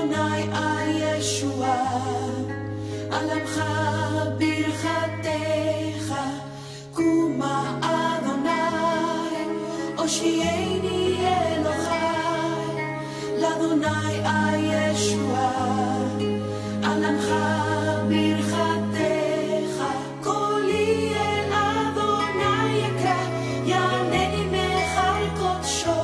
Adonai Yeshua, Alamcha birchatecha, Kuma Adonai, Oshieni Elohai, L'Adonai Yeshua, Alamcha birchatecha, Koli el Adonai Yekra, Yaneni Mechal Kodsho.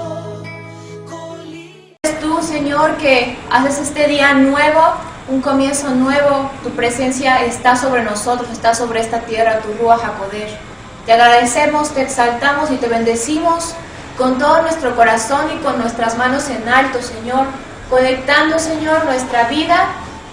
Tú, Señor, que haces este día nuevo, un comienzo nuevo, tu presencia está sobre nosotros, está sobre esta tierra, tu Ruach HaKodesh. Te agradecemos, te exaltamos y te bendecimos con todo nuestro corazón y con nuestras manos en alto, Señor, conectando, Señor, nuestra vida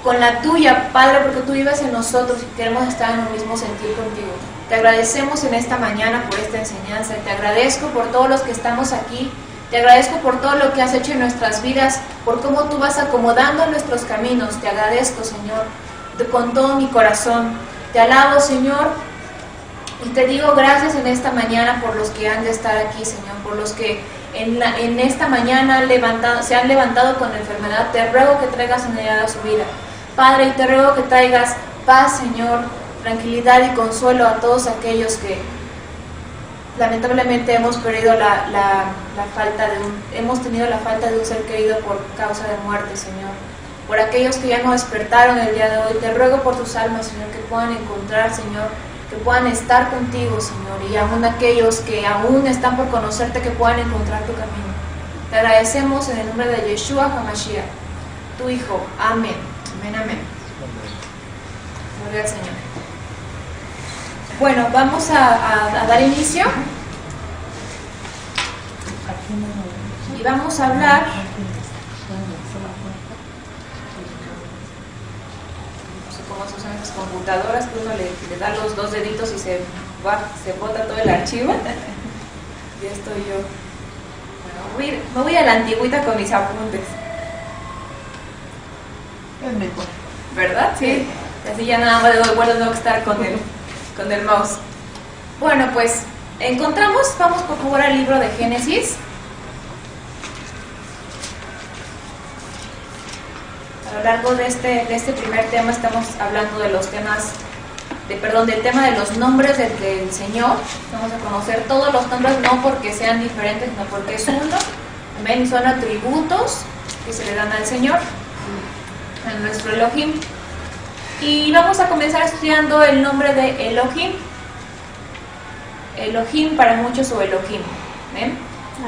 con la tuya, Padre, porque tú vives en nosotros y queremos estar en el mismo sentir contigo. Te agradecemos en esta mañana por esta enseñanza, te agradezco por todos los que estamos aquí. Te agradezco por todo lo que has hecho en nuestras vidas, por cómo tú vas acomodando nuestros caminos. Te agradezco, Señor, con todo mi corazón. Te alabo, Señor, y te digo gracias en esta mañana por los que han de estar aquí, Señor, por los que en esta mañana se han levantado con enfermedad. Te ruego que traigas sanidad a su vida, Padre, y te ruego que traigas paz, Señor, tranquilidad y consuelo a todos aquellos que lamentablemente hemos perdido hemos tenido la falta de un ser querido por causa de muerte, Señor. Por aquellos que ya no despertaron el día de hoy, te ruego por tus almas, Señor, que puedan encontrar, Señor, que puedan estar contigo, Señor, y aún aquellos que aún están por conocerte, que puedan encontrar tu camino. Te agradecemos en el nombre de Yeshua HaMashiach, tu Hijo. Amén. Amén, amén. Gloria al Señor. Bueno, vamos a dar inicio y vamos a hablar no sé cómo se usan esas computadoras, que uno le da los dos deditos y se bota todo el archivo. Ya estoy yo. Bueno, me voy a la antigüita con mis apuntes. Es mejor, ¿Verdad? Sí. Así ya nada más tengo que estar con el mouse. Bueno, pues vamos por favor al libro de Génesis. A lo largo de este primer tema estamos hablando de del tema de los nombres del Señor. Vamos a conocer todos los nombres, no porque sean diferentes, sino porque es uno. Amén, son atributos que se le dan al Señor, a nuestro Elohim. Y vamos a comenzar estudiando el nombre de Elohim. Elohim para muchos o Elohim. ¿Ven?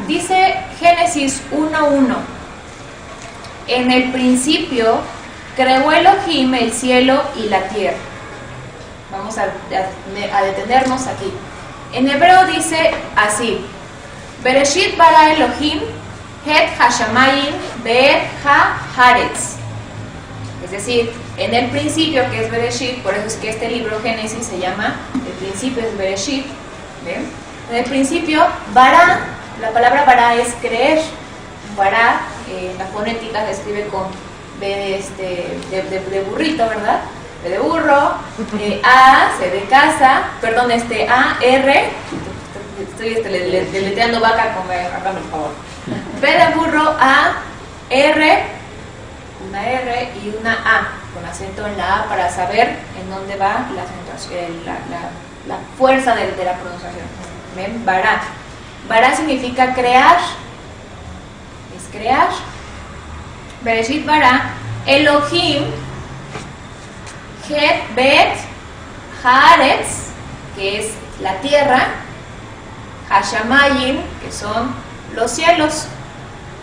Dice Génesis 1:1. En el principio creó Elohim el cielo y la tierra. Vamos a detenernos aquí. En hebreo dice así: Bereshit bara Elohim het hashamayim ve'et haaretz. Es decir, en el principio, que es Bereshit, por eso es que este libro Génesis se llama, el principio es Bereshit. ¿Ven? En el principio, bara, la palabra bara es creer. Bara, la fonética se escribe con B de burrito, ¿verdad? B de burro, A, C de casa, perdón, A, R, estoy deletreando vaca, hágame el favor. B de burro, A, R, una R y una A, con acento en la A para saber en dónde va la fuerza de la pronunciación. ¿Ven? Bara. Bara significa crear. Es crear. Bereshit bara Elohim het bet haaretz, que es la tierra, hashamayim, que son los cielos.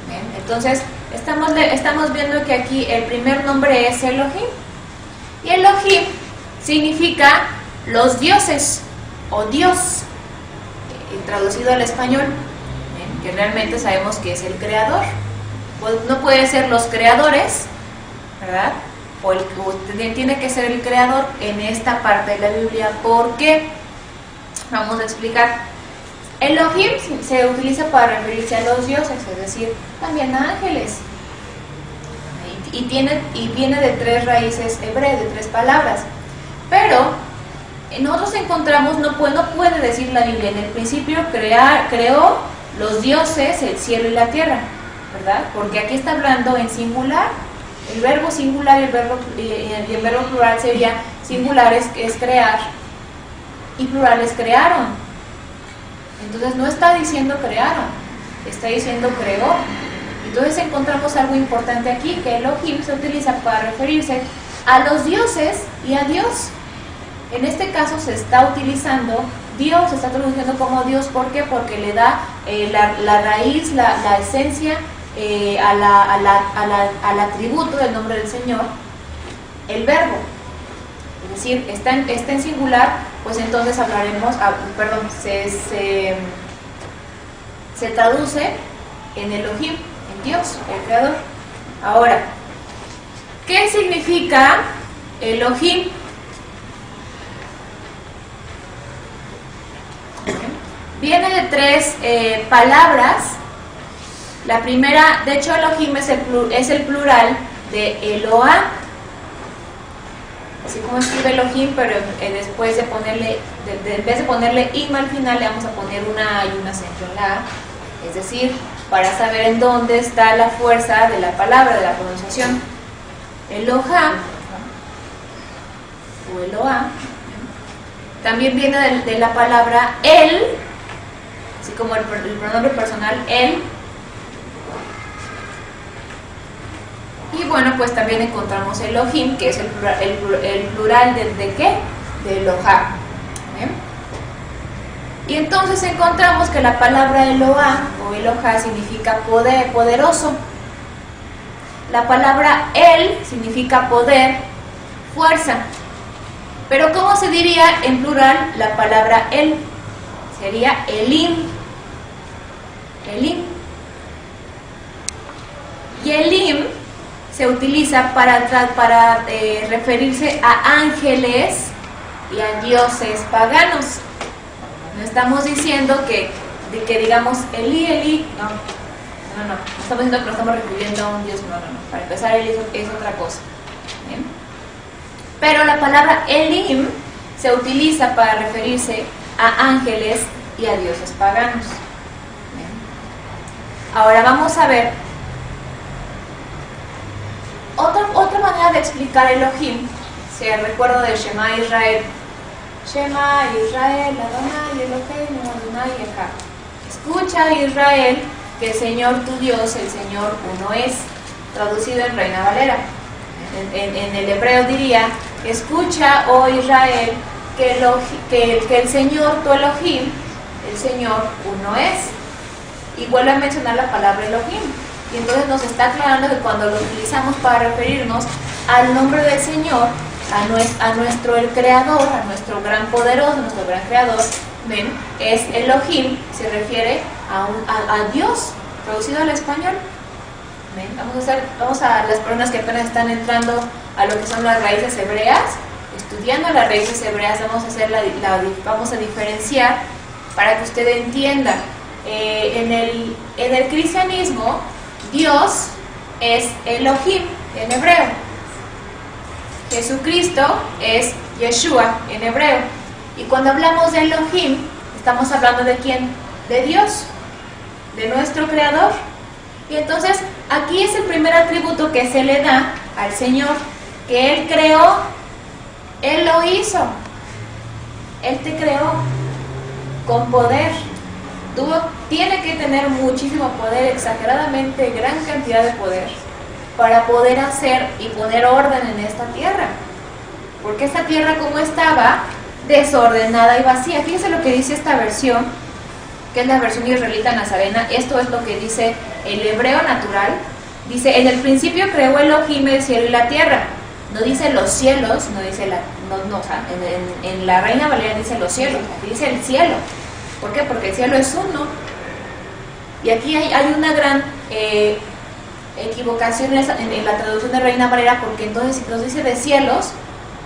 ¿Ven? Entonces estamos viendo que aquí el primer nombre es Elohim, y Elohim significa los dioses o Dios, traducido al español, que realmente sabemos que es el creador. No puede ser los creadores, ¿verdad? O tiene que ser el creador en esta parte de la Biblia. ¿Por qué? Vamos a explicar. Elohim se utiliza para referirse a los dioses, es decir, también a ángeles. Y viene de tres raíces hebreas, de tres palabras. Pero nosotros encontramos, no puede decir la Biblia, en el principio creó los dioses, el cielo y la tierra, ¿verdad? Porque aquí está hablando en singular. El verbo singular y el verbo plural sería singular es crear y plural es crearon. Entonces no está diciendo crearon, está diciendo creó. Entonces encontramos algo importante aquí, que Elohim se utiliza para referirse a los dioses y a Dios. En este caso se está utilizando Dios, se está traduciendo como Dios. ¿Por qué? Porque le da la raíz, la esencia al atributo del nombre del Señor, el verbo. Es decir, está en singular, pues entonces hablaremos, se traduce en Elohim, en Dios, el Creador. Ahora, ¿qué significa Elohim? Viene de tres palabras. La primera, de hecho, Elohim es el plural de Eloah. Así como escribe Elohim, pero después de ponerle, en vez de ponerle im al final, le vamos a poner una A y un acento en la A. Es decir, para saber en dónde está la fuerza de la palabra, de la pronunciación. Eloha o Eloah también viene de la palabra él, así como el pronombre personal él. Y bueno, pues también encontramos Elohim, que es el plural de ¿qué? De Elohá. Y entonces encontramos que la palabra Eloah o Elohá significa poder, poderoso. La palabra el significa poder, fuerza. Pero ¿cómo se diría en plural la palabra el? Sería Elim. Elim. Y Elim se utiliza para referirse a ángeles y a dioses paganos. No estamos diciendo que digamos Eli, Eli, no estamos diciendo que nos estamos refiriendo a un dios, no. Para empezar, Eli es otra cosa. ¿Bien? Pero la palabra Elim se utiliza para referirse a ángeles y a dioses paganos. ¿Bien? Ahora vamos a ver otra manera de explicar Elohim. Se recuerda del Shema Israel. Shema Israel, Adonai Eloheinu, Adonai Echad. Escucha, Israel, que el Señor tu Dios, el Señor uno es. Traducido en Reina Valera. En el hebreo diría: escucha, oh Israel, que el Señor tu Elohim, el Señor uno es. Y vuelve a mencionar la palabra Elohim. Y entonces nos está aclarando que cuando lo utilizamos para referirnos al nombre del Señor, a nuestro el Creador, a nuestro gran poderoso, nuestro gran Creador, ¿ven? Es Elohim, se refiere a Dios, traducido al español. ¿Ven? Vamos a las personas que apenas están entrando a lo que son las raíces hebreas, estudiando las raíces hebreas, vamos a diferenciar para que usted entienda. En el cristianismo, Dios es Elohim en hebreo. Jesucristo es Yeshua en hebreo. Y cuando hablamos de Elohim, estamos hablando ¿de quién? De Dios, de nuestro Creador. Y entonces aquí es el primer atributo que se le da al Señor, que Él creó, Él lo hizo, Él te creó con poder. Tiene que tener muchísimo poder, exageradamente gran cantidad de poder, para poder hacer y poner orden en esta tierra. Porque esta tierra, como estaba, desordenada y vacía. Fíjense lo que dice esta versión, que es la versión israelita nazarena. Esto es lo que dice el hebreo natural. Dice: en el principio creó Elohim el cielo y la tierra. No dice los cielos, no dice en la Reina Valera dice los cielos, aquí dice el cielo. ¿Por qué? Porque el cielo es uno. Y aquí hay una gran equivocación en la traducción de Reina Valera, porque entonces si nos dice de cielos,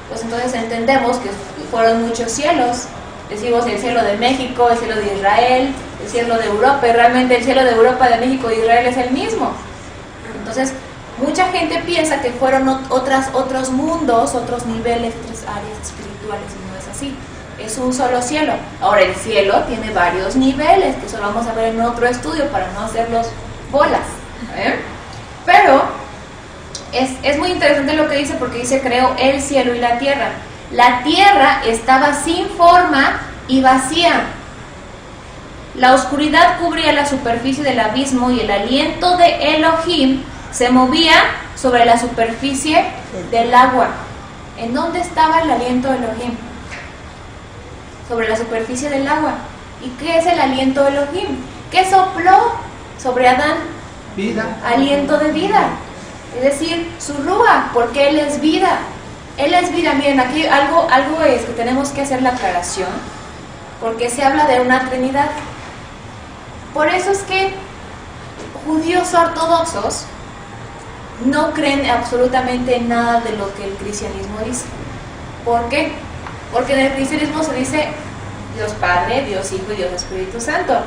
pues entonces entendemos que fueron muchos cielos. Decimos el cielo de México, el cielo de Israel, el cielo de Europa, y realmente el cielo de Europa, de México y de Israel es el mismo. Entonces, mucha gente piensa que fueron otros mundos, otros niveles, otras áreas espirituales, y no es así. Es un solo cielo. Ahora, el cielo tiene varios niveles, que eso lo vamos a ver en otro estudio para no hacerlos bolas. Pero es muy interesante lo que dice, porque dice creó el cielo y la tierra. La tierra estaba sin forma y vacía. La oscuridad cubría la superficie del abismo y el aliento de Elohim se movía sobre la superficie del agua. ¿En dónde estaba el aliento de Elohim? Sobre la superficie del agua. ¿Y qué es el aliento de Elohim? ¿Qué sopló sobre Adán? Vida. Aliento de vida. Es decir, su rúa, porque Él es vida. Él es vida. Miren, aquí algo es que tenemos que hacer la aclaración, porque se habla de una Trinidad. Por eso es que judíos ortodoxos no creen absolutamente nada de lo que el cristianismo dice. ¿Por qué? Porque en el cristianismo se dice Dios Padre, Dios Hijo y Dios Espíritu Santo.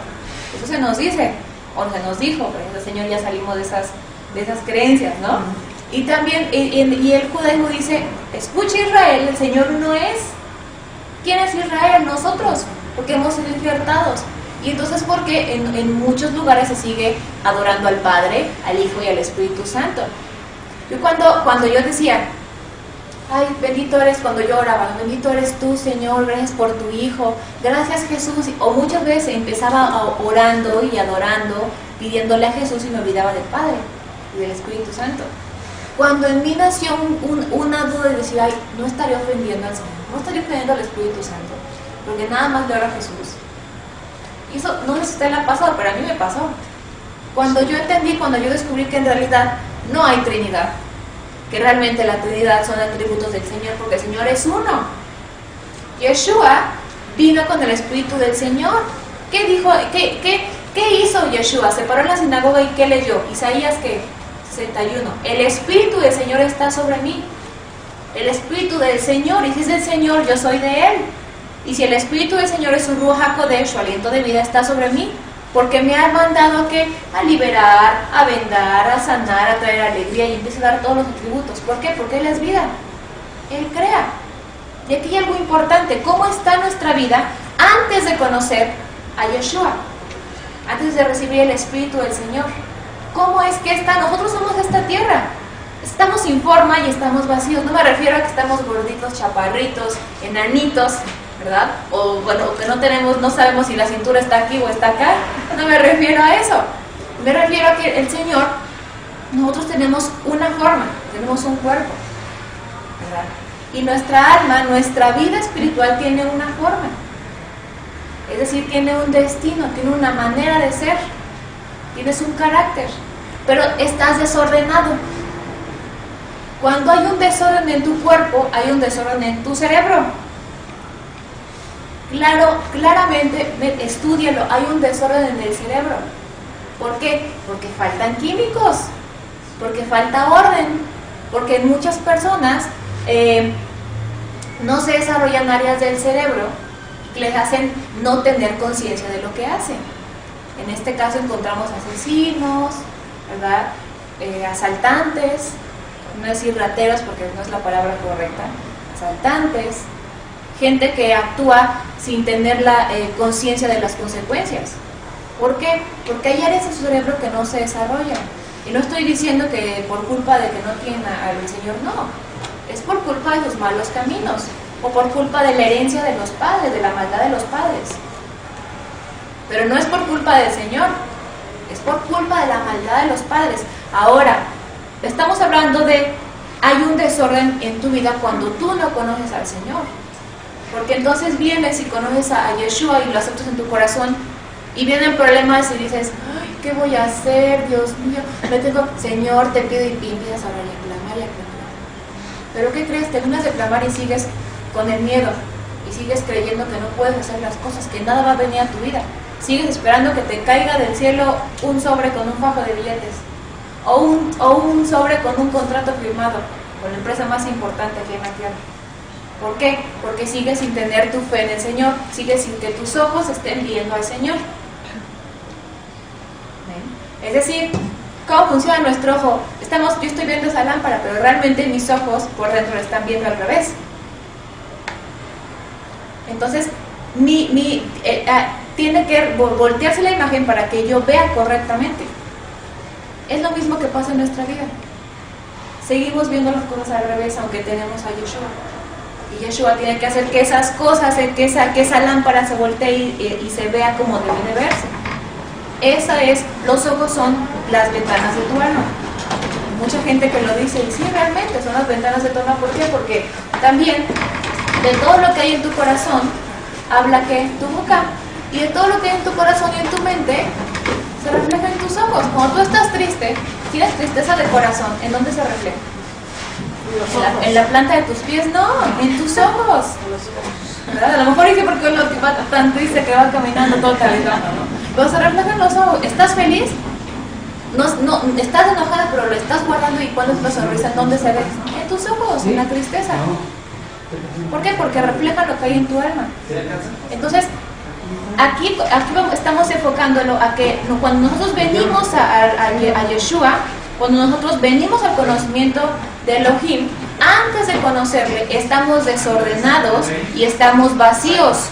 Eso se nos dice, o se nos dijo, pero el Señor ya salimos de esas creencias, ¿no? Y también, y el judaísmo dice, escucha Israel, el Señor uno es. ¿Quién es Israel? Nosotros, porque hemos sido injertados. Y entonces, porque en muchos lugares se sigue adorando al Padre, al Hijo y al Espíritu Santo. Yo cuando yo decía, ay, bendito eres, cuando yo oraba, bendito eres tú, Señor, gracias por tu Hijo, gracias Jesús, o muchas veces empezaba orando y adorando, pidiéndole a Jesús y me olvidaba del Padre y del Espíritu Santo. Cuando en mí nació una duda de decir, ay, no estaré ofendiendo al Señor, no estaré ofendiendo al Espíritu Santo, porque nada más le oro a Jesús. Y eso no sé si usted le ha pasado, pero a mí me pasó. Cuando yo descubrí que en realidad no hay Trinidad, que realmente la Trinidad son atributos del Señor, porque el Señor es uno. Yeshua vino con el Espíritu del Señor. ¿Qué dijo? ¿Qué hizo Yeshua? Se paró en la sinagoga y ¿qué leyó? Isaías, ¿qué? 61. El Espíritu del Señor está sobre mí. El Espíritu del Señor, y si es del Señor, yo soy de Él. Y si el Espíritu del Señor es su Ruach HaKodesh, su aliento de vida, está sobre mí, porque me ha mandado a liberar, a vendar, a sanar, a traer alegría, y empieza a dar todos los atributos. ¿Por qué? Porque Él es vida. Él crea. Y aquí hay algo importante. ¿Cómo está nuestra vida antes de conocer a Yeshua? Antes de recibir el Espíritu del Señor. ¿Cómo es que está? Nosotros somos esta tierra. Estamos sin forma y estamos vacíos. No me refiero a que estamos gorditos, chaparritos, enanitos, ¿verdad? O bueno, que no sabemos si la cintura está aquí o está acá. No me refiero a eso. Me refiero a que el Señor, nosotros tenemos una forma, tenemos un cuerpo, ¿verdad? Y nuestra alma, nuestra vida espiritual tiene una forma. Es decir, tiene un destino, tiene una manera de ser, tienes un carácter, pero estás desordenado. Cuando hay un desorden en tu cuerpo, hay un desorden en tu cerebro. Claramente, estúdialo, hay un desorden en el cerebro. ¿Por qué? Porque faltan químicos, porque falta orden, porque en muchas personas no se desarrollan áreas del cerebro que les hacen no tener conciencia de lo que hacen. En este caso encontramos asesinos, ¿verdad? Asaltantes, no decir rateros porque no es la palabra correcta, asaltantes, gente que actúa sin tener la conciencia de las consecuencias. ¿Por qué? Porque hay áreas en su cerebro que no se desarrollan. Y no estoy diciendo que por culpa de que no tienen al Señor, no. Es por culpa de sus malos caminos, o por culpa de la herencia de los padres, de la maldad de los padres. Pero no es por culpa del Señor, es por culpa de la maldad de los padres. Ahora, estamos hablando de, hay un desorden en tu vida cuando tú no conoces al Señor. Porque entonces vienes y conoces a Yeshua y lo aceptas en tu corazón, y vienen problemas y dices, ay, ¿qué voy a hacer? Dios mío, Señor, te pido, y empiezas a reclamar y a reclamar. ¿Pero qué crees? Terminas de reclamar y sigues con el miedo, y sigues creyendo que no puedes hacer las cosas, que nada va a venir a tu vida. Sigues esperando que te caiga del cielo un sobre con un fajo de billetes, o un sobre con un contrato firmado con la empresa más importante aquí en la tierra. ¿Por qué? Porque sigues sin tener tu fe en el Señor, sigues sin que tus ojos estén viendo al Señor. ¿Ven? Es decir, ¿cómo funciona nuestro ojo? Yo estoy viendo esa lámpara, pero realmente mis ojos por dentro la están viendo al revés. Entonces, tiene que voltearse la imagen para que yo vea correctamente. Es lo mismo que pasa en nuestra vida. seguimos viendo las cosas al revés, aunque tenemos a Yeshua. Y Yeshua tiene que hacer que esas cosas, que esa lámpara se voltee y se vea como debe de verse. Los ojos son las ventanas de tu alma. Mucha gente que lo dice, y sí, realmente son las ventanas de tu alma. ¿Por qué? Porque también de todo lo que hay en tu corazón, habla que tu boca. Y de todo lo que hay en tu corazón y en tu mente, se refleja en tus ojos. Cuando tú estás triste, tienes tristeza de corazón, ¿en dónde se refleja? En la planta de tus pies, no, en tus ojos. ¿Verdad? A lo mejor dice porque uno va tan triste que va caminando todo cabizbajo, ¿no? Pero se refleja en los ojos. ¿Estás feliz? No, estás enojada, pero lo estás guardando. ¿Y cuál es la sonrisa? ¿En dónde se ve? En tus ojos, en la tristeza. ¿Por qué? Porque refleja lo que hay en tu alma. Entonces, aquí estamos enfocándolo a que cuando nosotros venimos a Yeshua, cuando nosotros venimos al conocimiento de Elohim, antes de conocerle, estamos desordenados y estamos vacíos.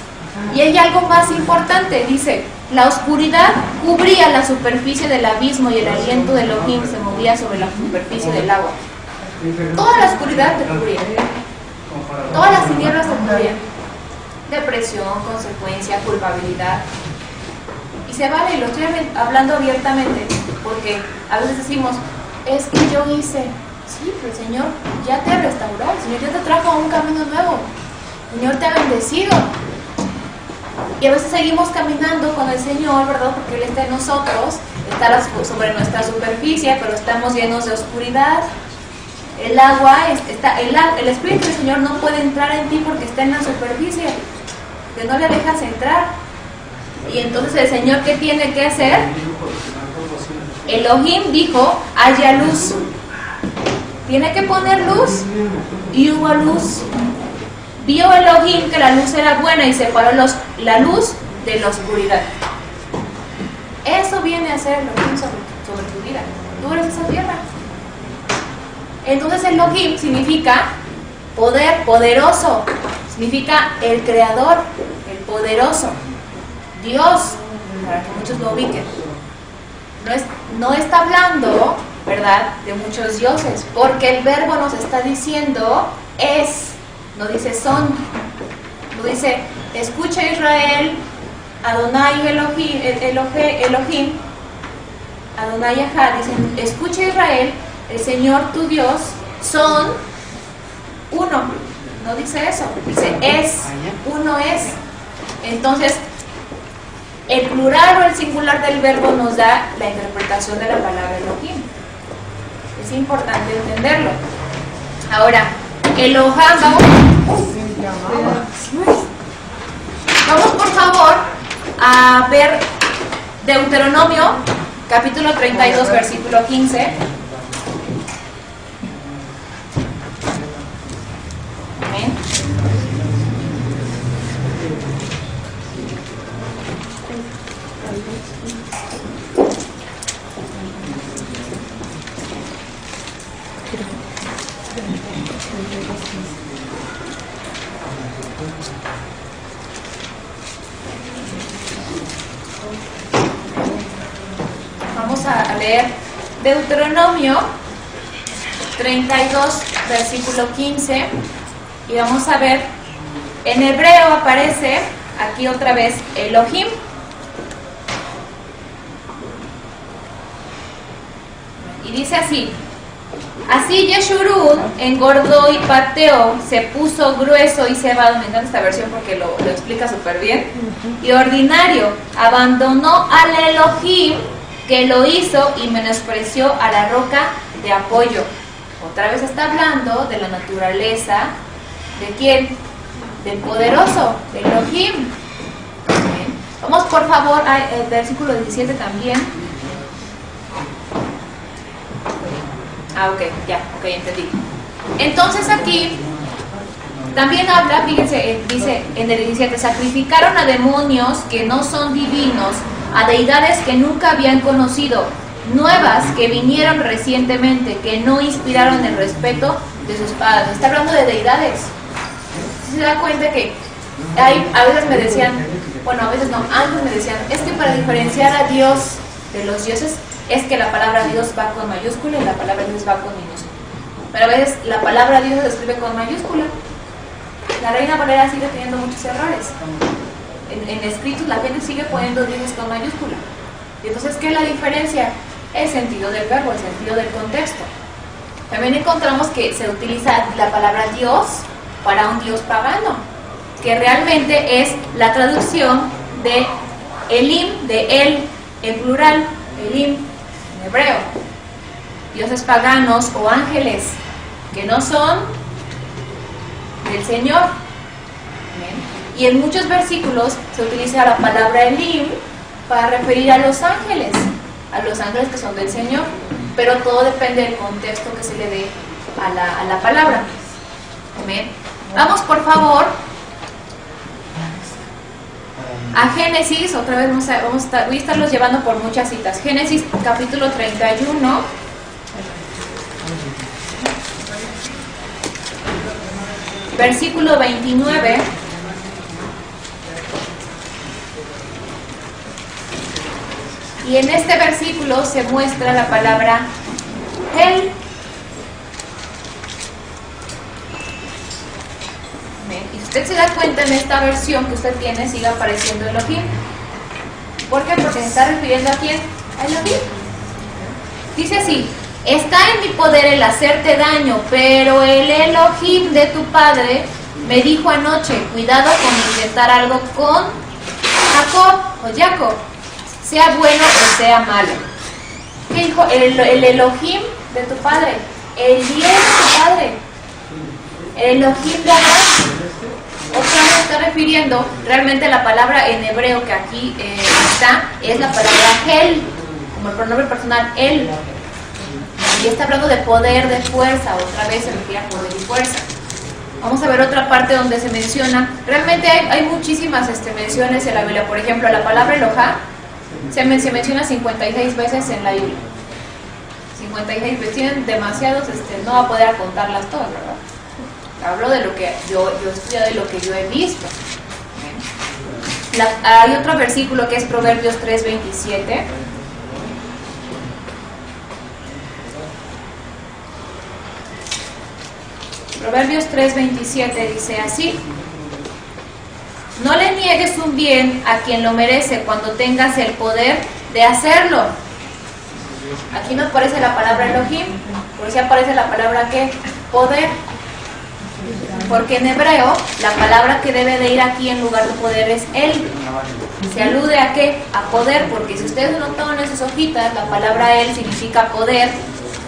Y hay algo más importante, dice, la oscuridad cubría la superficie del abismo y el aliento de Elohim se movía sobre la superficie del agua. Toda la oscuridad te cubría. Todas las tinieblas te cubrían. Depresión, consecuencia, culpabilidad. Y se vale, y lo estoy hablando abiertamente, porque a veces decimos, es que yo hice. Sí, pero el Señor ya te restauró, el Señor ya te trajo a un camino nuevo, el Señor te ha bendecido. Y a veces seguimos caminando con el Señor, ¿verdad? Porque Él está en nosotros, está sobre nuestra superficie, pero estamos llenos de oscuridad. El agua, el Espíritu del Señor no puede entrar en ti porque está en la superficie, que no le dejas entrar. Y entonces el Señor, ¿qué tiene que hacer? Elohim dijo, haya luz. Tiene que poner luz, y hubo luz. Vio Elohim que la luz era buena y separó la luz de la oscuridad. Eso viene a ser Elohim sobre tu vida. Tú eres esa tierra. Entonces Elohim significa poder, poderoso. Significa el creador, el poderoso. Dios, para que muchos lo ubiquen. No está hablando, ¿verdad?, de muchos dioses, porque el verbo nos está diciendo es, no dice son, no dice escucha Israel, Adonai Elohim, Adonai Yahad, dicen escucha Israel, el Señor tu Dios, son uno, no dice eso, dice es, uno es. Entonces, el plural o el singular del verbo nos da la interpretación de la palabra Elohim. Es importante entenderlo. Ahora, Elohim, vamos por favor a ver Deuteronomio, capítulo 32, versículo 15. Amén. Vamos a leer Deuteronomio 32, versículo 15, y vamos a ver, en hebreo aparece aquí otra vez Elohim. Y dice así: así Yeshurun engordó y pateó, se puso grueso y cebado. Me encanta esta versión porque lo explica súper bien. Y ordinario, abandonó al Elohim que lo hizo y menospreció a la roca de apoyo. Otra vez está hablando de la naturaleza. ¿De quién? Del poderoso, de Elohim. Bien. Vamos por favor al versículo 17 también. Ok, entendí. Entonces aquí también habla, fíjense, dice en el 17, sacrificaron a demonios que no son divinos, a deidades que nunca habían conocido, nuevas que vinieron recientemente, que no inspiraron el respeto de sus padres. Está hablando de deidades. ¿Se da cuenta que a veces me decían, bueno, a veces no, antes me decían, es que para diferenciar a Dios de los dioses, es que la palabra Dios va con mayúscula y la palabra Dios va con minúscula. pero a veces la palabra Dios se escribe con mayúscula. La Reina Valera sigue teniendo muchos errores. En escritos la gente sigue poniendo Dios con mayúscula. Y entonces, ¿qué es la diferencia? El sentido del verbo, el sentido del contexto. También encontramos que se utiliza la palabra Dios para un Dios pagano, que realmente es la traducción de Elim, de él, en plural, Elim, en hebreo. Dioses paganos o ángeles que no son del Señor. ¿Bien? Y en muchos versículos se utiliza la palabra Elim para referir a los ángeles que son del Señor, pero todo depende del contexto que se le dé a la palabra. ¿Bien? Vamos por favor a Génesis, otra vez voy a estarlos llevando por muchas citas. Génesis capítulo 31. Versículo 29. Y en este versículo se muestra la palabra él. Y si usted se da cuenta, en esta versión que usted tiene sigue apareciendo Elohim. ¿Por qué? Porque se está refiriendo a quién? A Elohim. Dice así: está en mi poder el hacerte daño, pero el Elohim de tu padre me dijo anoche, cuidado con intentar algo con Jacob, sea bueno o sea malo. ¿Qué dijo? El Elohim de tu padre, el Dios de tu padre, el Elohim de Abraham. Otra vez está refiriendo, realmente la palabra en hebreo que aquí está, es la palabra Hel, como el pronombre personal, él. Y está hablando de poder, de fuerza, otra vez se refiere a poder y fuerza. Vamos a ver otra parte donde se menciona, realmente hay muchísimas menciones en la Biblia. Por ejemplo, la palabra Elohá se menciona 56 veces en la Biblia. 56 veces, tienen demasiados, no va a poder contarlas todas, ¿verdad? Hablo de lo que yo he estudiado y lo que yo he visto. Hay otro versículo que es Proverbios 3:27. Proverbios 3:27 dice así: no le niegues un bien a quien lo merece cuando tengas el poder de hacerlo. Aquí no aparece la palabra Elohim, por eso aparece la palabra ¿qué? Poder. Porque en hebreo la palabra que debe de ir aquí en lugar de poder es él. Se alude a ¿qué? A poder, porque si ustedes notan en sus hojitas, la palabra él significa poder,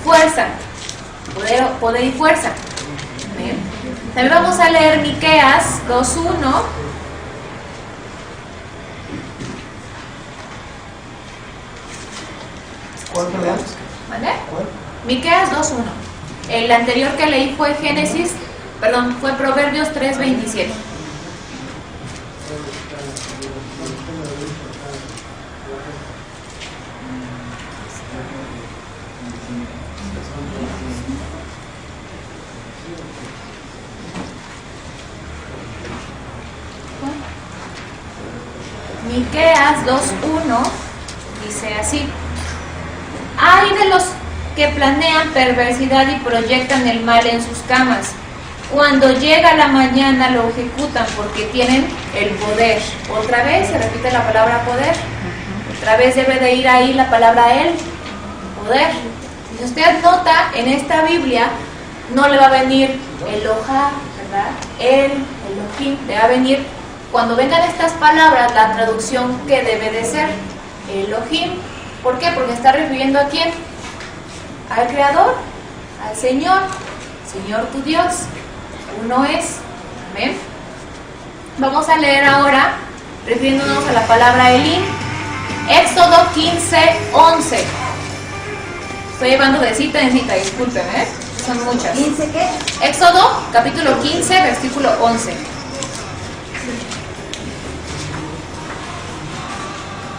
fuerza. Poder y fuerza. Bien. También vamos a leer Miqueas 2:1. ¿Cuál leamos? ¿Vale? Miqueas 2:1. El anterior que leí fue fue Proverbios 3:27. Miqueas 2:1 dice así: ay de los que planean perversidad y proyectan el mal en sus camas. Cuando llega la mañana lo ejecutan porque tienen el poder. Otra vez se repite la palabra poder. Otra vez debe de ir ahí la palabra él, poder. Y si usted nota, en esta Biblia no le va a venir Elohá, ¿verdad? El Elohim, le va a venir, cuando vengan estas palabras, la traducción que debe de ser Elohim. ¿Por qué? Porque está refiriendo a quién? Al Creador, al Señor tu Dios. Uno es. ¿Amén? Vamos a leer ahora, refiriéndonos a la palabra Elim, Éxodo 15:11. Estoy llevando de cita en cita, disculpen, son muchas. ¿15 qué? Éxodo, capítulo 15, versículo 11.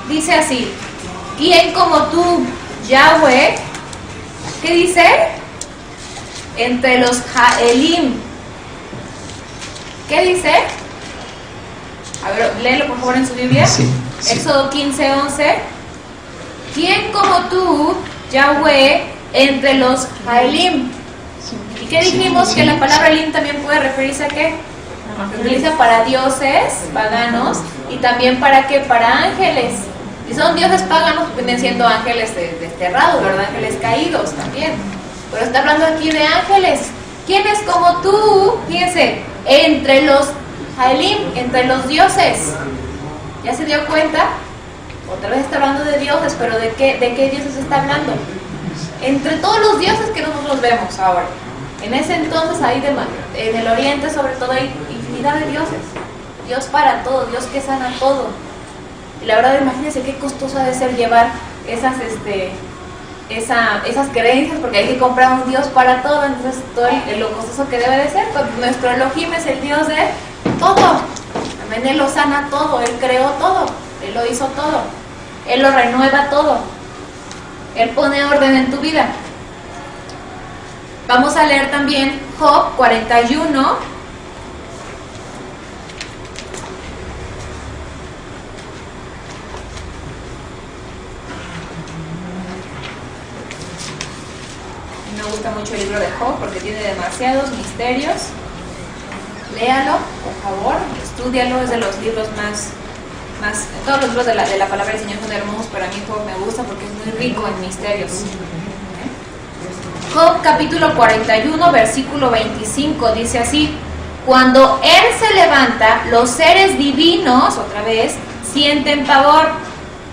Dice así: ¿quién como tú, Yahweh? ¿Qué dice? Entre los Jaelim. ¿Qué dice? A ver, léelo por favor en su Biblia. Sí. Éxodo 15:11. ¿quién como tú, Yahweh, entre los Jaelim? ¿Y qué dijimos? Que la palabra Elim también puede referirse a qué? Se utiliza para dioses paganos y también para qué? Para ángeles. Si son dioses paganos, vienen siendo ángeles desterrados, ¿verdad? Ángeles caídos también. Pero está hablando aquí de ángeles. ¿Quiénes como tú? Fíjense, entre los Elim, entre los dioses. ¿Ya se dio cuenta? Otra vez está hablando de dioses, pero ¿de qué dioses está hablando? Entre todos los dioses que nosotros vemos ahora. En ese entonces, ahí en el oriente sobre todo, hay infinidad de dioses. Dios para todo, Dios que sana todo. Y la verdad, imagínense qué costoso ha de ser llevar esas creencias, porque hay que comprar un Dios para todo. Entonces, todo lo costoso que debe de ser. Pues nuestro Elohim es el Dios de todo. Amén, Él lo sana todo, Él creó todo, Él lo hizo todo, Él lo renueva todo, Él pone orden en tu vida. Vamos a leer también Job 41. Me gusta mucho el libro de Job porque tiene demasiados misterios. Léalo, por favor, estúdialo, es de los libros más todos los libros de la palabra del Señor son hermosos, pero a mí Job me gusta porque es muy rico en misterios. Job capítulo 41, versículo 25, dice así: cuando Él se levanta, los seres divinos, otra vez, sienten pavor,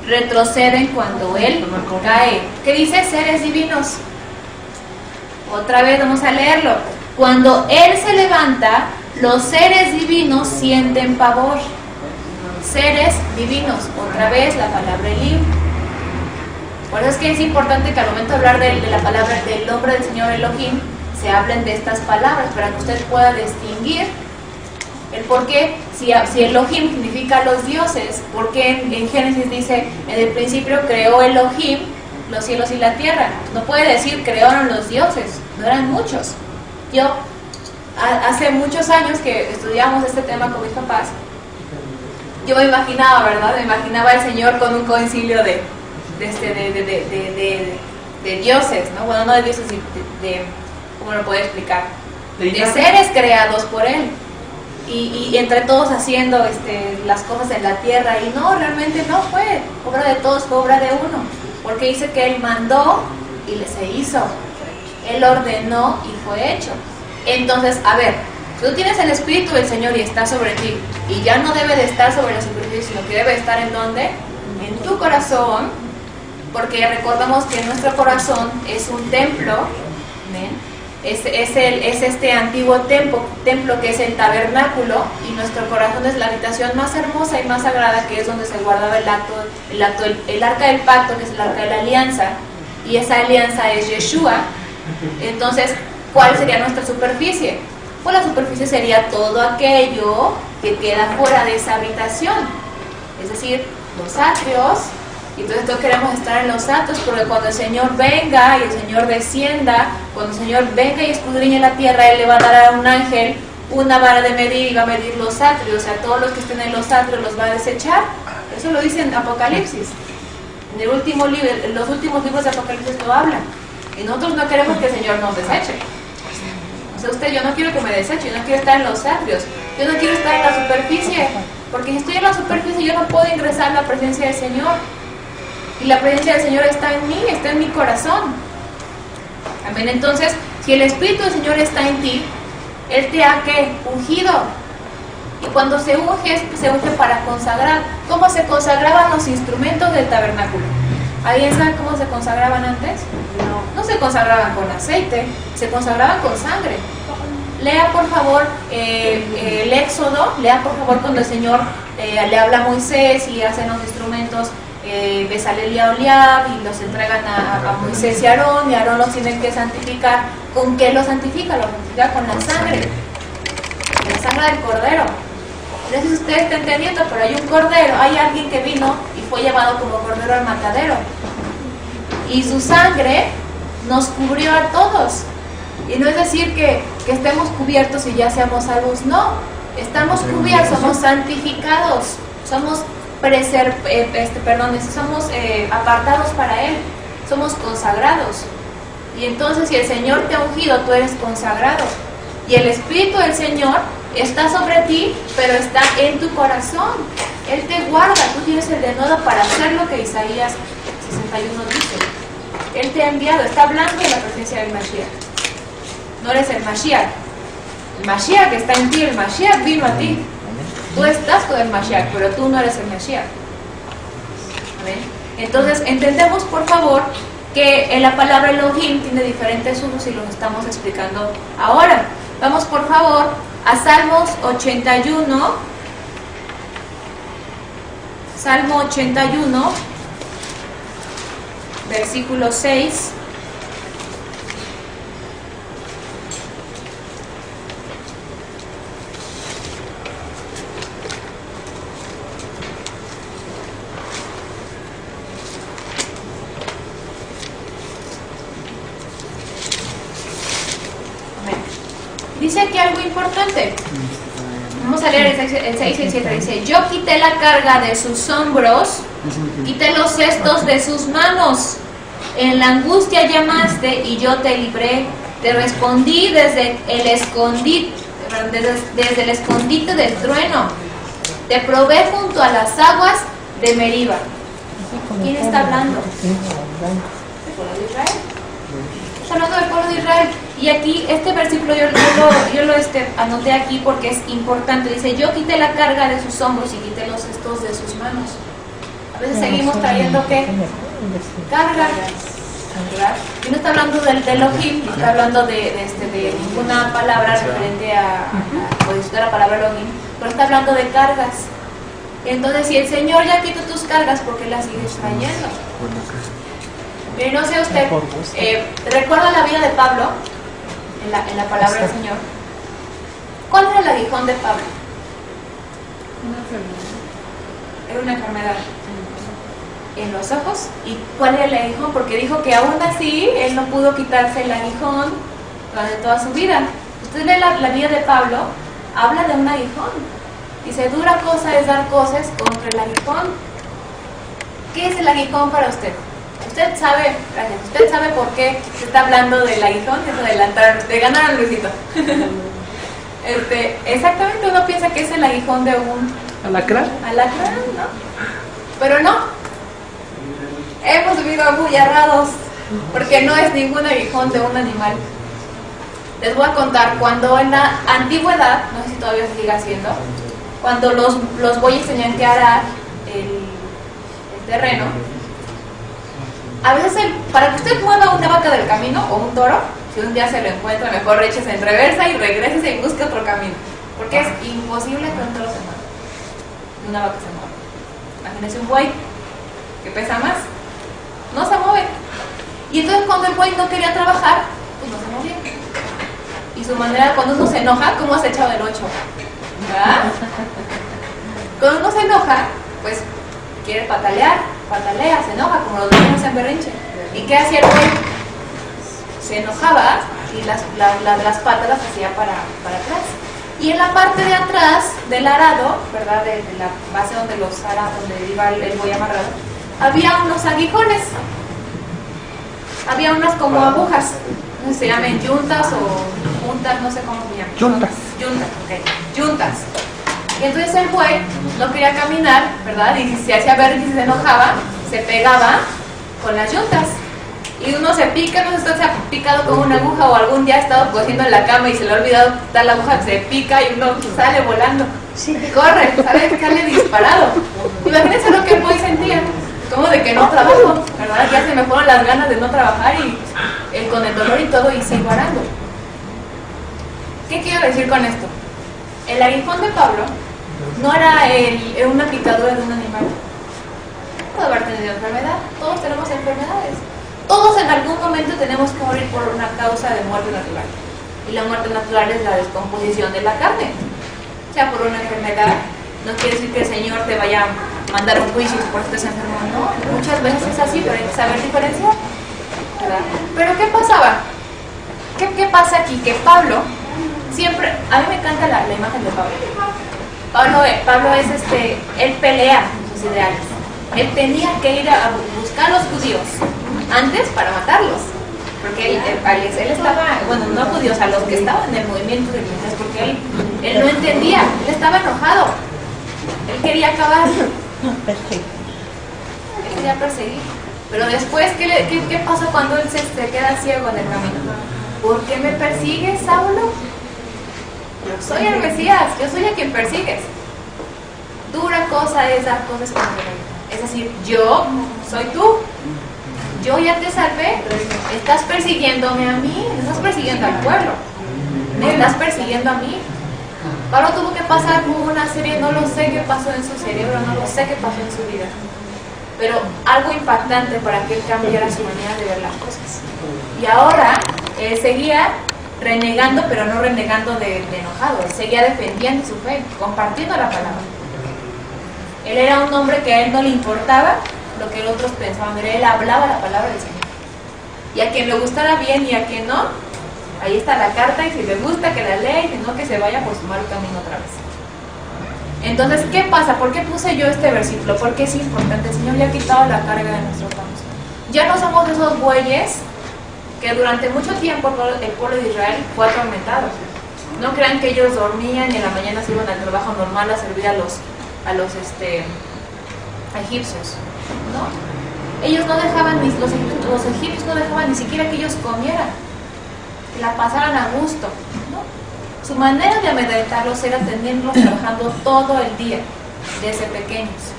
retroceden cuando Él cae. ¿Qué dice seres divinos? Otra vez vamos a leerlo. Cuando Él se levanta, los seres divinos sienten pavor. Seres divinos, otra vez la palabra Elim. Por eso es que es importante que al momento de hablar de la palabra, del nombre del Señor Elohim, se hablen de estas palabras para que usted pueda distinguir el por qué, si Elohim significa los dioses, porque en Génesis dice, en el principio creó Elohim los cielos y la tierra. No puede decir crearon los dioses, no eran muchos. Yo, hace muchos años que estudiamos este tema con mis papás, yo me imaginaba, ¿verdad? Me imaginaba al Señor con un concilio de dioses, ¿no? Bueno, no de dioses, ¿cómo lo puedo explicar? De seres creados por Él. Y entre todos haciendo las cosas en la tierra. Y no, realmente no fue obra de todos, fue obra de uno. Porque dice que Él mandó y se hizo. Él ordenó y fue hecho. Entonces, a ver, si tú tienes el Espíritu del Señor y está sobre ti, y ya no debe de estar sobre la superficie, sino que debe estar ¿en dónde? En tu corazón, porque recordamos que nuestro corazón es un templo, ¿ven? Es este antiguo templo que es el tabernáculo, y nuestro corazón es la habitación más hermosa y más sagrada, que es donde se guardaba el arca del pacto, que es el arca de la alianza, y esa alianza es Yeshua. Entonces, ¿cuál sería nuestra superficie? Pues la superficie sería todo aquello que queda fuera de esa habitación, es decir, los atrios. Y entonces todos queremos estar en los atrios, porque cuando el Señor venga y el Señor descienda, cuando el Señor venga y escudriñe la tierra, Él le va a dar a un ángel una vara de medir y va a medir los atrios. O sea, todos los que estén en los atrios los va a desechar. Eso lo dice en Apocalipsis. En los últimos libros de Apocalipsis lo hablan. Y nosotros no queremos que el Señor nos deseche. O sea, yo no quiero que me deseche, yo no quiero estar en los atrios, yo no quiero estar en la superficie, porque si estoy en la superficie yo no puedo ingresar a la presencia del Señor. Y la presencia del Señor está en mí, está en mi corazón. Amén. Entonces, si el Espíritu del Señor está en ti, Él te ha ¿qué? Ungido. Y cuando se unge para consagrar. ¿Cómo se consagraban los instrumentos del tabernáculo? ¿Alguien sabe cómo se consagraban antes? No se consagraban con aceite, se consagraban con sangre. Lea por favor el Éxodo, lea por favor cuando el Señor le habla a Moisés y hacen los instrumentos Bezalel y Aholiab, y los entregan a Moisés y Aarón los tienen que santificar. ¿Con qué lo santifica? Lo santifica con la sangre del cordero. No sé si usted está entendiendo, pero hay un cordero, hay alguien que vino y fue llevado como cordero al matadero, y su sangre nos cubrió a todos. Y no es decir que estemos cubiertos y ya seamos salvos, no, estamos cubiertos, somos santificados, somos somos apartados para Él, somos consagrados. Y entonces si el Señor te ha ungido, tú eres consagrado. Y el Espíritu del Señor está sobre ti, pero está en tu corazón. Él te guarda, tú tienes el denuedo para hacer lo que Isaías 61 dice. Él te ha enviado, está hablando de la presencia del Mashiach. No eres el Mashiach. El Mashiach está en ti, el Mashiach vino a ti. Tú estás con el Mashiach, pero tú no eres el Mashiach. ¿Amén? Entonces, entendemos por favor que en la palabra Elohim tiene diferentes usos y los estamos explicando ahora. Vamos por favor a Salmos 81. Salmo 81, versículo 6. Dice aquí algo importante. Vamos a leer el 6 y el 7. Dice: yo quité la carga de sus hombros, quité los cestos de sus manos. En la angustia llamaste y yo te libré. Te respondí desde el escondite del trueno. Te probé junto a las aguas de Meriba. ¿Quién está hablando? ¿El pueblo de Israel? Está hablando del pueblo de Israel. Y aquí, este versículo yo lo anoté aquí porque es importante. Dice: yo quité la carga de sus hombros y quité los cestos de sus manos. A veces seguimos trayendo, ¿qué? Carga. ¿Verdad? Y no está hablando del Elohim, no está hablando de ninguna palabra referente a la palabra Elohim, pero está hablando de cargas. Entonces, si el Señor ya quitó tus cargas, ¿por qué las sigues trayendo? Pero no sé usted, ¿recuerda la vida de Pablo? En la palabra del Señor. ¿Cuál era el aguijón de Pablo? Una enfermedad. Era una enfermedad en los ojos. ¿Y cuál era el aguijón? Porque dijo que aún así él no pudo quitarse el aguijón durante toda su vida. Usted lee la vida de Pablo, habla de un aguijón. Dice: dura cosa es dar cosas contra el aguijón. ¿Qué es el aguijón para usted? Usted sabe, gracias, usted sabe por qué se está hablando del aguijón, de ganar a Luisito. Exactamente, uno piensa que es el aguijón de un ¿Alacrán? alacrán, ¿no? Pero no. Hemos vivido agarrados porque no es ningún aguijón de un animal. Les voy a contar, cuando en la antigüedad, no sé si todavía se sigue haciendo, cuando los bueyes tenían que arar el terreno, a veces para que usted mueva una vaca del camino o un toro, si un día se lo encuentra, mejor échese en reversa y regrese y busque otro camino, porque es imposible que un toro se mueva y una vaca se mueva. Imagínese un buey que pesa más, no se mueve. Y entonces cuando el buey no quería trabajar, pues no se movía. Y su manera, cuando uno se enoja, ¿cómo has echado el 8? ¿Verdad? Cuando uno se enoja, pues quiere patalea, se enoja, como los niños en berrinche. ¿Y qué hacía el buey? Se enojaba y las patas las hacía para atrás. Y en la parte de atrás del arado, ¿verdad? De la base donde donde iba el buey amarrado, había unos aguijones. Había unas como agujas. No sé si se llaman yuntas o juntas, no sé cómo se llaman. Yuntas. Yuntas, ok. Yuntas. Y entonces el buey no quería caminar, ¿verdad? Y si se hacía ver que se enojaba, se pegaba con las yuntas. Y uno se pica, no sé si usted se ha picado con una aguja o algún día ha estado cosiendo en la cama y se le ha olvidado quitar la aguja, se pica y uno sale volando. Sí. Corre, sale disparado. Imagínense lo que el buey sentía, como de que no trabajo, ¿verdad? Ya se me fueron las ganas de no trabajar y con el dolor y todo y sigo arando. ¿Qué quiero decir con esto? El aguijón de Pablo no era una picadura de un animal. Puede haber tenido enfermedad, todos tenemos enfermedades. Todos en algún momento tenemos que morir por una causa de muerte natural. Y la muerte natural es la descomposición de la carne. O sea, por una enfermedad, no quiere decir que el Señor te vaya a mandar un juicio por estés enfermo. No, muchas veces es así, pero hay que saber diferenciar, ¿verdad? Pero ¿qué pasaba? ¿Qué pasa aquí? Que Pablo siempre, a mí me encanta la imagen de Pablo. Pablo es él pelea sus ideales. Él tenía que ir a buscar a los judíos antes para matarlos. porque él estaba, bueno, no judíos, a los que estaban en el movimiento de Mesías, porque él no entendía, él estaba enojado, él quería acabar, él quería perseguir. Pero después, ¿qué pasa cuando él se queda ciego en el camino? ¿Por qué me persigues, Saulo? Yo soy el Mesías, yo soy a quien persigues. Dura cosa es dar cosas como es decir, yo soy tú. Yo ya te salvé. Estás persiguiéndome a mí, estás persiguiendo al pueblo. Me estás persiguiendo a mí. Pablo tuvo que pasar por una serie, no lo sé qué pasó en su cerebro, no lo sé qué pasó en su vida. Pero algo impactante para que él cambiara su manera de ver las cosas. Y ahora él seguía renegando, pero no renegando de enojado. Él seguía defendiendo su fe, compartiendo la palabra. Él era un hombre que a él no le importaba lo que otros pensaban. Él hablaba la palabra del Señor. Y a quien le gustara bien y a quien no, ahí está la carta, y si le gusta que la lea, y si no, que se vaya por su mal camino otra vez. Entonces, ¿qué pasa? ¿Por qué puse yo este versículo? Porque es importante. El Señor ya ha quitado la carga de nuestros hombros. Ya no somos esos bueyes que durante mucho tiempo el pueblo de Israel fue atormentado. No crean que ellos dormían y en la mañana se iban al trabajo normal a servir a los egipcios. No. Ellos no dejaban, los egipcios no dejaban ni siquiera que ellos comieran, que la pasaran a gusto. Su manera de amedrentarlos era tenerlos trabajando todo el día, desde pequeños.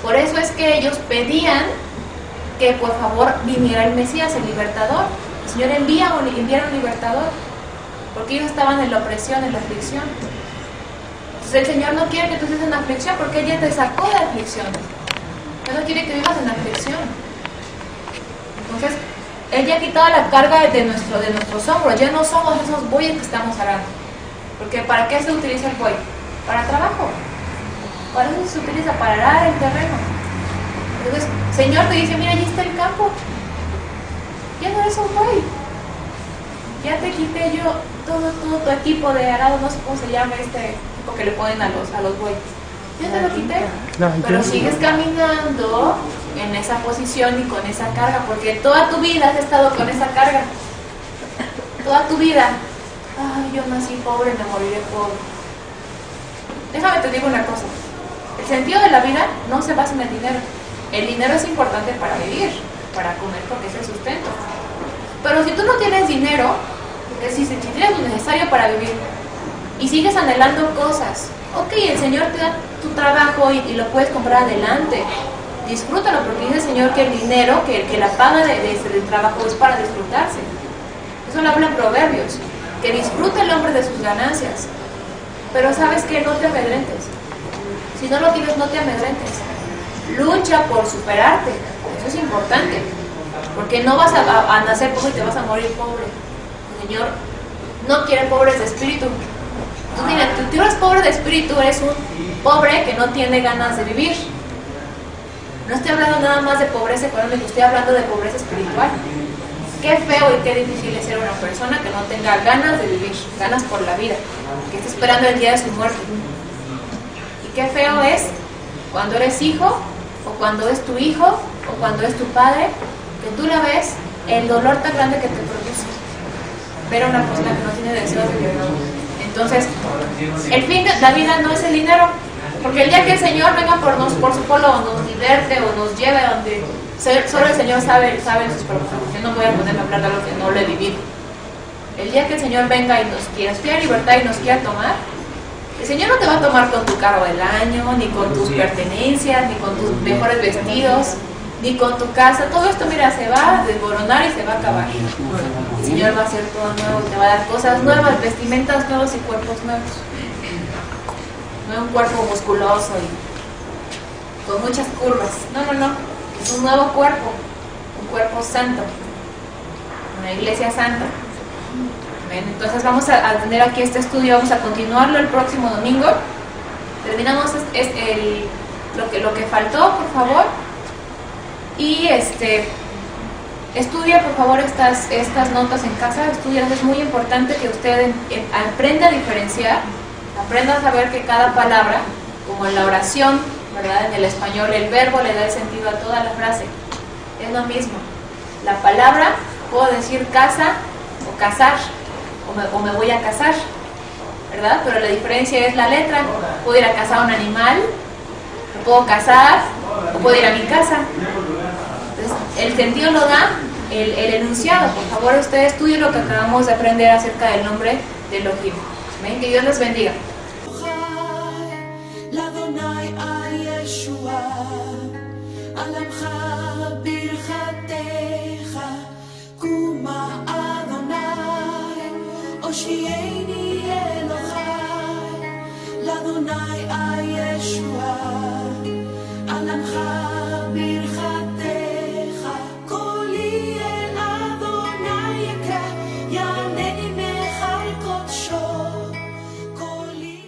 Por eso es que ellos pedían que por favor viniera el Mesías, el libertador. El Señor enviara un libertador, porque ellos estaban en la opresión, en la aflicción. Entonces el Señor no quiere que tú estés en aflicción, porque Él ya te sacó de aflicción. Él no quiere que vivas en aflicción. Entonces, Él ya ha quitado la carga de nuestros hombros. Ya no somos esos bueyes que estamos arando. Porque ¿para qué se utiliza el buey? Para trabajo. Para eso se utiliza, para arar el terreno. Entonces, Señor te dice, mira, allí está el campo. Ya no eres un buey. Ya te quité yo todo tu equipo de arado, no sé cómo se llama equipo que le ponen a los bueyes. Ya te lo quité. Pero sigues caminando en esa posición y con esa carga, porque toda tu vida has estado con esa carga. Toda tu vida. Ay, yo nací pobre, me moriré pobre. Déjame te digo una cosa. El sentido de la vida no se basa en el dinero. El dinero es importante para vivir, para comer, porque es el sustento. Pero si tú no tienes dinero, es decir, si tienes lo necesario para vivir y sigues anhelando cosas, ok, el Señor te da tu trabajo y lo puedes comprar adelante. Disfrútalo, porque dice el Señor que el dinero, que la paga del trabajo es para disfrutarse. Eso lo habla en Proverbios, que disfrute el hombre de sus ganancias. Pero sabes que no te amedrentes. Si no lo tienes, no te amedrentes. Lucha por superarte. Eso es importante. Porque no vas a nacer pobre y te vas a morir pobre. El Señor no quiere pobres de espíritu. Tú eres pobre de espíritu, eres un pobre que no tiene ganas de vivir. No estoy hablando nada más de pobreza económica, estoy hablando de pobreza espiritual. Qué feo y qué difícil es ser una persona que no tenga ganas de vivir, ganas por la vida, que esté esperando el día de su muerte. Y qué feo es cuando eres hijo, o cuando es tu hijo, o cuando es tu padre, que tú la ves, el dolor tan grande que te produce ver a una persona que no tiene deseos de vivir. Entonces, el fin de la vida no es el dinero, porque el día que el Señor venga por su pueblo, o nos liberte, o nos lleve a donde solo el Señor sabe sus propósitos. Yo no voy a ponerme a hablar de algo que no lo he vivido. El día que el Señor venga y nos quiera libertad y nos quiera tomar, el Señor no te va a tomar con tu carro del año, ni con tus pertenencias, ni con tus mejores vestidos, ni con tu casa. Todo esto, mira, se va a desmoronar y se va a acabar. El Señor va a hacer todo nuevo y te va a dar cosas nuevas, vestimentas nuevas y cuerpos nuevos. No un cuerpo musculoso y con muchas curvas. No. Es un nuevo cuerpo, un cuerpo santo, una iglesia santa. Bien, entonces vamos a tener aquí este estudio, vamos a continuarlo el próximo domingo. Terminamos lo que faltó, por favor. Y estudia, por favor, estas notas en casa. Estudia, es muy importante que usted aprenda a diferenciar, aprenda a saber que cada palabra, como en la oración, ¿verdad? En el español el verbo le da el sentido a toda la frase. Es lo mismo. La palabra puedo decir casa o casar, o me voy a casar, ¿verdad? Pero la diferencia es la letra. Puedo ir a cazar a un animal, me puedo casar, o puedo ir a mi casa. Entonces, el sentido lo da el enunciado. Por favor, ustedes estudien lo que acabamos de aprender acerca del nombre de Elohim. ¿Ven? Que Dios les bendiga. לאדוני הישועה, על עמך ברכתך, קומה אדוני, הושיעני אלוהי, לאדוני הישועה, על עמך ברכתך, קולי אל אדוני יקרא, יענני מחיל קודשו, קולי